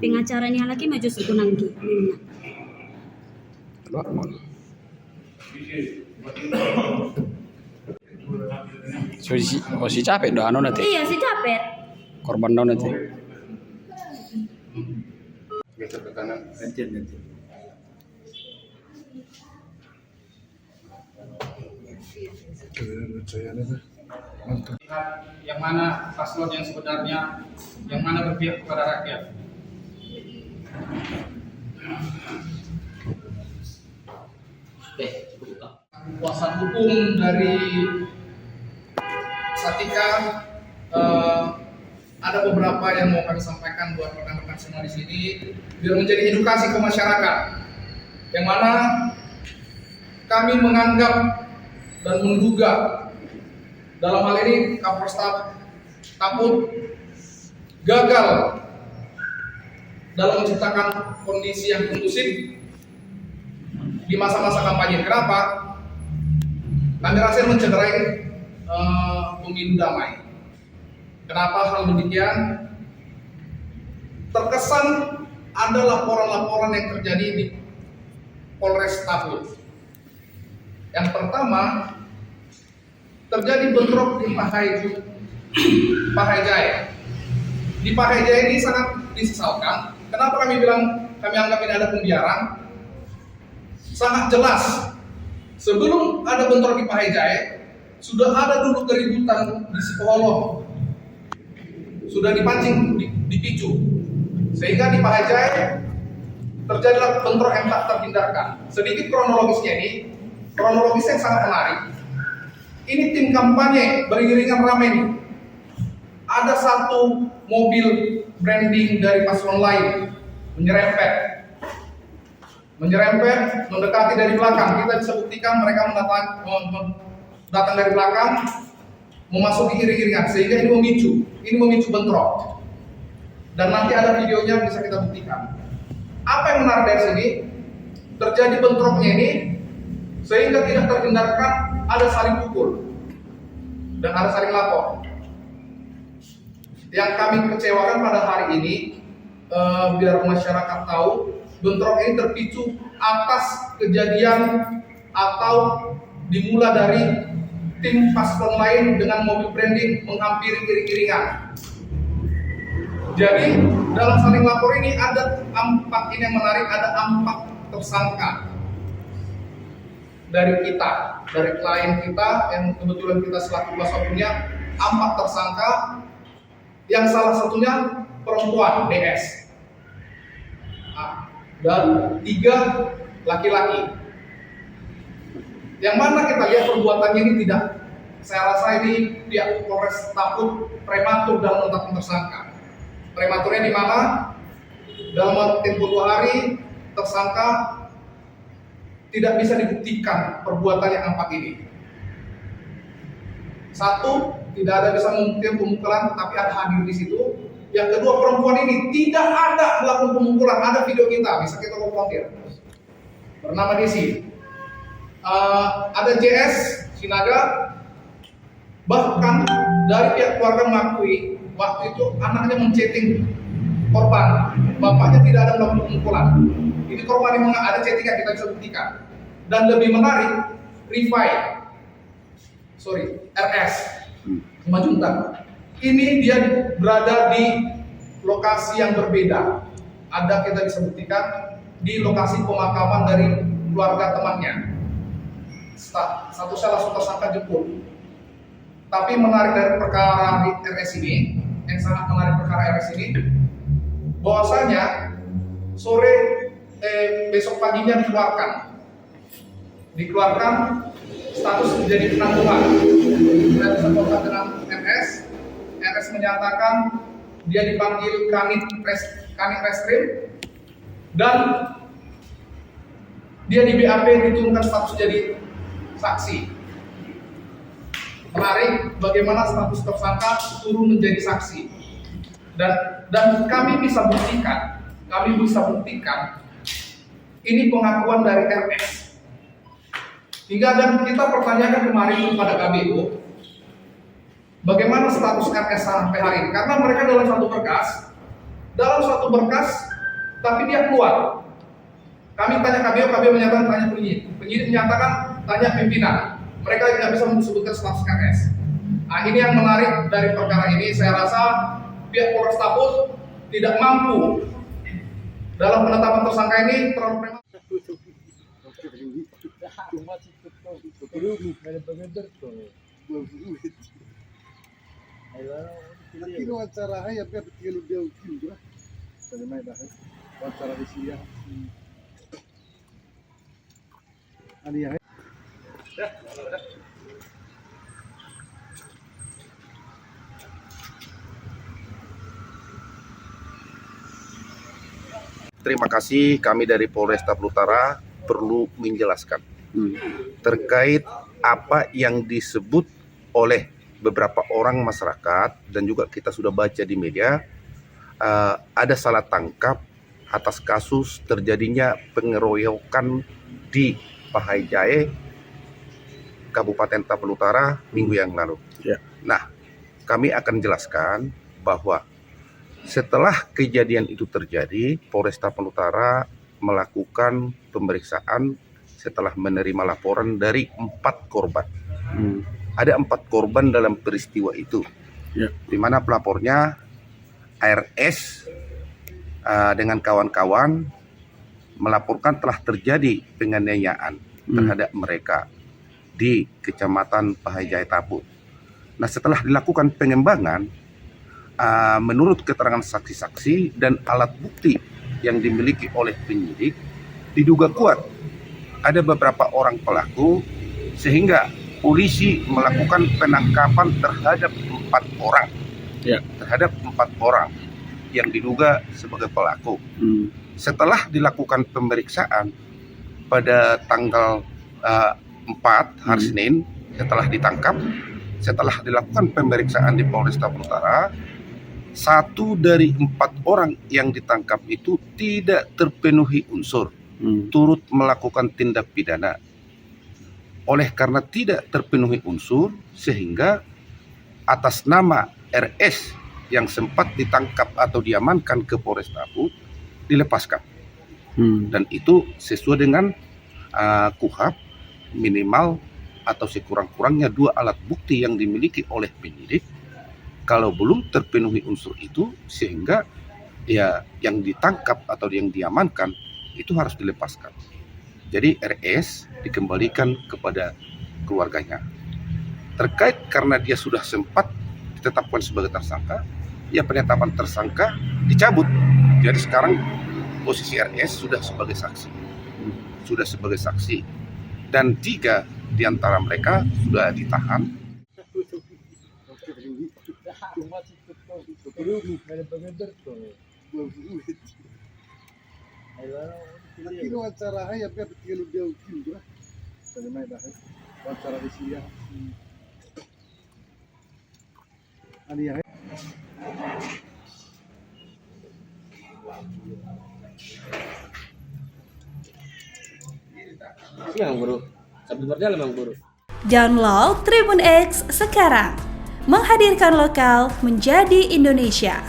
pengacaranya lagi maju sekunangki. So si capek do ano nanti Iya si capek. korban do nanti. Geser ke kanan. Gantian. Yang mana paslon yang sebenarnya, yang mana berpihak kepada rakyat. Kuasa hukum dari Satika ada beberapa yang mau kami sampaikan buat rekan-rekan semua di sini biar menjadi edukasi ke masyarakat, yang mana kami menganggap dan menduga dalam hal ini Kapolres Taput gagal dalam menciptakan kondisi yang kondusif di masa-masa kampanye. Kenapa? Kami rasa mencederai pemilu damai. Kenapa hal demikian? Terkesan ada laporan-laporan yang terjadi di Polres Taput. Yang pertama, terjadi bentrok di Pahajaya. Di Pahajaya ini sangat disesalkan. Kenapa kami bilang kami anggap ini ada pembiaran? Sangat jelas. Sebelum ada bentrok di Pahajaya, sudah ada dulu keributan di Sikoholong. Sudah dipancing, dipicu. Sehingga di Pahajaya terjadilah bentrok yang tak terhindarkan. Sedikit kronologisnya ini, kronologisnya yang sangat menarik. Ini tim kampanye beriringan ramai nih. Ada satu mobil branding dari paslon lain menyerempet, mendekati dari belakang. Kita bisa buktikan mereka datang dari belakang, memasuki iring-iringan, sehingga ini memicu bentrok. Dan nanti ada videonya bisa kita buktikan. Apa yang menarik dari sini? Terjadi bentroknya ini, sehingga tidak terhindarkan ada saling pukul dan ada saling lapor. Yang kami kecewakan pada hari ini, biar masyarakat tahu, bentrok ini terpicu atas kejadian atau dimulai dari tim paslon lain dengan mobil branding menghampiri iring-iringan. Jadi dalam saling lapor ini ada ini yang menarik, ada 4 tersangka dari kita, dari klien kita yang kebetulan kita selaku kuasa hukumnya, 4 tersangka yang salah satunya perempuan DS dan 3 laki-laki. Yang mana kita lihat perbuatannya ini tidak, saya rasa ini pihak Polres Taput prematur dalam menetapkan tersangka. Prematurnya di mana? Dalam tempo 2 hari tersangka tidak bisa dibuktikan perbuatan yang 4 ini. 1, tidak ada bisa membuktikan pemukulan, tapi ada hadir di situ. Yang kedua, perempuan ini tidak ada melakukan pemukulan. Ada video kita, bisa kita konfrontir. Bernama Desi. Ada JS Sinaga. Bahkan dari pihak keluarga mengakui waktu itu anaknya men-chatting korban, bapaknya tidak ada melakukan pemukulan. Ini korban yang ada chattingnya, kita bisa buktikan. Dan lebih menarik, RS Majuntak. Ini dia berada di lokasi yang berbeda. Ada, kita bisa buktikan di lokasi pemakaman dari keluarga temannya. Satu salah satu tersangka jemput. Tapi menarik dari perkara di RS ini, yang sangat menarik perkara RS ini, bahwasanya besok paginya dikeluarkan status menjadi penangguhan. Kita bisa kontak dengan RS menyatakan dia dipanggil Kanit Reskrim dan dia di BAP diturunkan status jadi saksi. Menarik bagaimana status tersangka turun menjadi saksi. Dan kami bisa buktikan ini pengakuan dari RS. Hingga dan kita pertanyakan kemarin kepada KBO, bagaimana status RS sampai hari ini? Karena mereka dalam satu berkas dalam suatu berkas, tapi dia keluar. Kami tanya KBO menyatakan tanya penyidik menyatakan tanya pimpinan. Mereka tidak bisa menyebutkan status KS. Nah, ini yang menarik dari perkara ini. Saya rasa pihak Polres Tabut tidak mampu dalam penetapan tersangka ini terlalu prematur. Lakini wawancara haya pia betul dia ukiwa. Bagaimana dah? Wawancara di sini ya. Ani ya. Terima kasih, kami dari Polresta Utara perlu menjelaskan terkait apa yang disebut oleh beberapa orang masyarakat dan juga kita sudah baca di media, ada salah tangkap atas kasus terjadinya pengeroyokan di Pahaijae, Kabupaten Tapal Utara minggu yang lalu. Ya. Nah, kami akan jelaskan bahwa setelah kejadian itu terjadi, Polresta Tapal Utara melakukan pemeriksaan setelah menerima laporan dari 4 korban. Ada 4 korban dalam peristiwa itu, di mana pelapornya ARS dengan kawan-kawan melaporkan telah terjadi penganiayaan terhadap mereka di Kecamatan Pahaijae Tabut. Nah, setelah dilakukan pengembangan, menurut keterangan saksi-saksi dan alat bukti yang dimiliki oleh penyidik, diduga kuat ada beberapa orang pelaku sehingga polisi melakukan penangkapan terhadap 4 orang. Terhadap 4 orang yang diduga sebagai pelaku. Setelah dilakukan pemeriksaan pada tanggal 4 hari Senin, setelah ditangkap, setelah dilakukan pemeriksaan di Polres Tapal Utara, 1 dari 4 orang yang ditangkap itu tidak terpenuhi unsur turut melakukan tindak pidana. Oleh karena tidak terpenuhi unsur, sehingga atas nama RS yang sempat ditangkap atau diamankan ke Polres Tabut dilepaskan. Dan itu sesuai dengan KUHP, minimal atau sekurang-kurangnya 2 alat bukti yang dimiliki oleh penyidik. Kalau belum terpenuhi unsur itu, sehingga ya yang ditangkap atau yang diamankan itu harus dilepaskan. Jadi RS dikembalikan kepada keluarganya. Terkait karena dia sudah sempat ditetapkan sebagai tersangka, ya penetapan tersangka dicabut. Jadi sekarang posisi RS sudah sebagai saksi. Dan 3 di antara mereka sudah ditahan. Lakini wawancara haya pia betul dia ukiwa. Bagaimana dah? Wawancara di sini ya. Ani ya. Memang guru, sambil berjalan memang guru. Download Tribun X sekarang, menghadirkan lokal menjadi Indonesia.